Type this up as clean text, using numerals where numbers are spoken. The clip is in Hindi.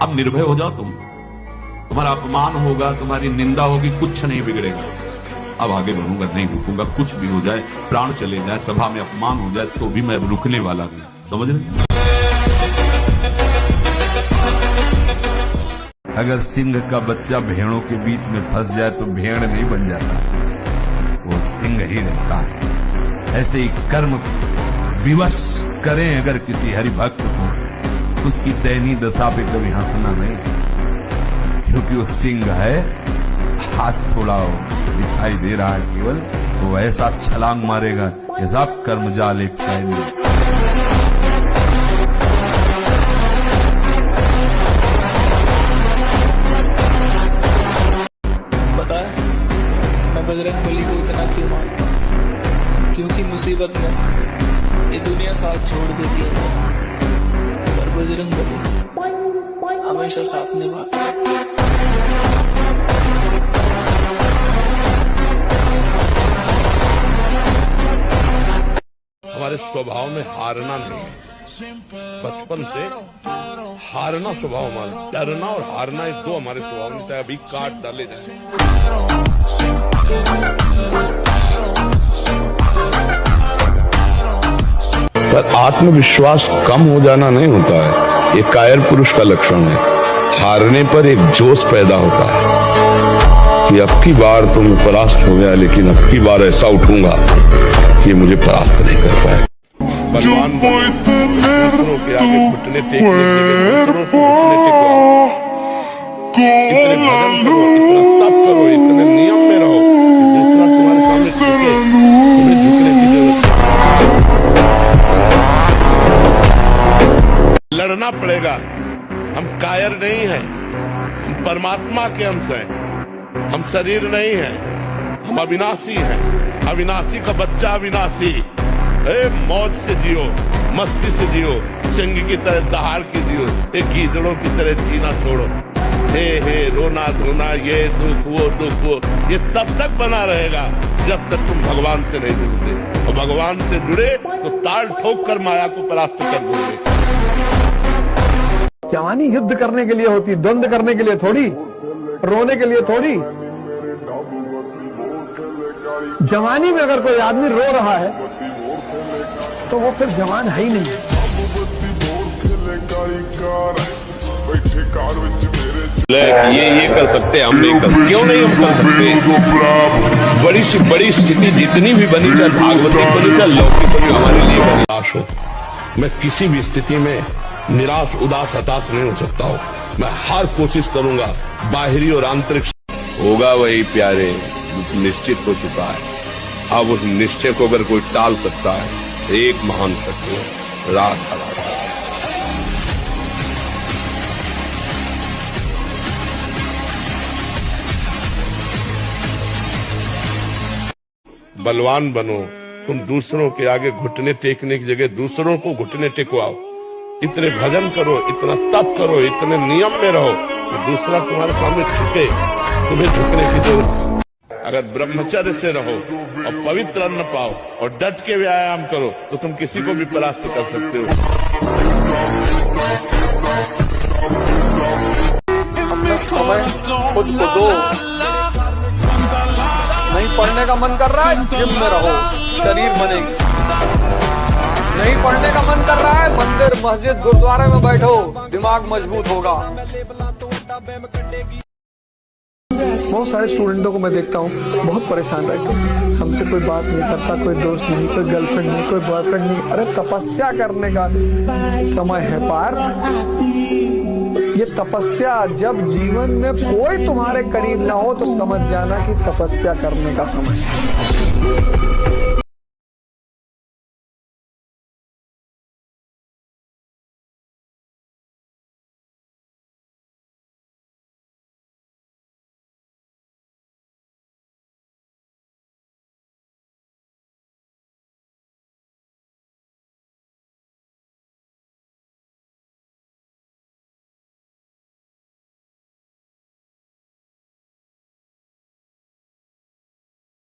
अब निर्भय हो जाओ तुम। तुम्हारा अपमान होगा, तुम्हारी निंदा होगी, कुछ नहीं बिगड़ेगा। अब आगे बढ़ूंगा, नहीं रुकूंगा, कुछ भी हो जाए, प्राण चले जाए, सभा में अपमान हो जाए, तो भी मैं रुकने वाला नहीं। समझ रहे? अगर सिंह का बच्चा भेड़ों के बीच में फंस जाए तो भेड़ नहीं बन जाता, वो सिंह ही रहता है। ऐसे ही कर्म विवश करें अगर किसी हरिभक्त को, उसकी दैनी दशा पे कभी हंसना नहीं, क्योंकि वो सिंह है। आज थोड़ा दिखाई दे रहा है केवल, वो ऐसा छलांग मारेगा जैसा कर्मजाल एक सैनिक। पता है मैं बजरंग बली को इतना क्यों मानता हूँ? क्योंकि मुसीबत में ये दुनिया साथ छोड़ देती है, पर बजरंग बली हमेशा साथ निभाता है। हमारे स्वभाव में हारना नहीं है। बचपन से हारना स्वभाव हमारा, डरना और हारना ये दो हमारे स्वभाव में, चाहे अभी काट डाले जाए। पर आत्मविश्वास कम हो जाना नहीं होता है, ये कायर पुरुष का लक्षण है। हारने पर एक जोश पैदा होता है कि अब की बार तो मैं परास्त हो गया, लेकिन अब की बार ऐसा उठूंगा ये मुझे परास्त नहीं कर पाए। बलवान दूसरों के आगे घुटने टेकने दूसरों को घुटने टेकवाओ, इतने भजन करो, इतना तप करो, इतने नियम में रहो कि दूसरा तुम्हारे सामने झुके, तुम्हें झुकने की जरूरत। लड़ना पड़ेगा। हम कायर नहीं हैं, हम परमात्मा के अंश हैं, हम शरीर नहीं हैं, हम अविनाशी हैं। अविनाशी का बच्चा अविनाशी। मौज से जियो, मस्ती से जियो, सिंह की तरह दहाड़ की जियो, एक गीदड़ों की तरह जीना छोड़ो। हे रोना धोना, ये दुख वो, ये तब तक बना रहेगा जब तक तुम भगवान से नहीं जुड़ते। और भगवान से जुड़े तो ताल ठोक कर माया को परास्त कर दोगे। जवानी युद्ध करने के लिए होती, द्वंद्व करने के लिए थोड़ी, रोने के लिए थोड़ी। जवानी में अगर कोई आदमी रो रहा है तो वो फिर जवान है ही नहीं। ये कर सकते हम नहीं कर, क्यों नहीं हम कर सकते? बड़ी से बड़ी स्थिति जितनी भी बनी, चाहे भागवती बनी, चाहे लौकिक बनी, हमारे लिए निराश हो। मैं किसी भी स्थिति में निराश, उदास, हताश नहीं हो सकता हूँ। मैं हर कोशिश करूंगा, बाहरी और आंतरिक होगा वही प्यारे निश्चित हो चुका है। अब उस निश्चय को अगर कोई टाल सकता है, एक महान सत्य रात हरा। बलवान बनो, तुम दूसरों के आगे घुटने टेकने की जगह दूसरों को घुटने टेकवाओ। इतने भजन करो, इतना तप करो, इतने नियम में रहो कि दूसरा तुम्हारे सामने झुके, तुम्हें झुकने की जरूरत। अगर ब्रह्मचर्य से रहो और पवित्र अन्न पाओ और डट के व्यायाम करो तो तुम किसी को भी परास्त कर सकते हो। अपना समय खुद को दो। नहीं पढ़ने का मन कर रहा है, जिम में रहो, शरीर बनेगी। नहीं पढ़ने का मन कर रहा है, मंदिर मस्जिद गुरुद्वारे में बैठो, दिमाग मजबूत होगा। बहुत सारे स्टूडेंटों को मैं देखता हूँ बहुत परेशान रहते हैं, हमसे कोई बात नहीं करता, कोई दोस्त नहीं, कोई गर्लफ्रेंड नहीं, कोई बॉयफ्रेंड नहीं। अरे तपस्या करने का समय है पार। ये तपस्या, जब जीवन में कोई तुम्हारे करीब ना हो तो समझ जाना कि तपस्या करने का समय है।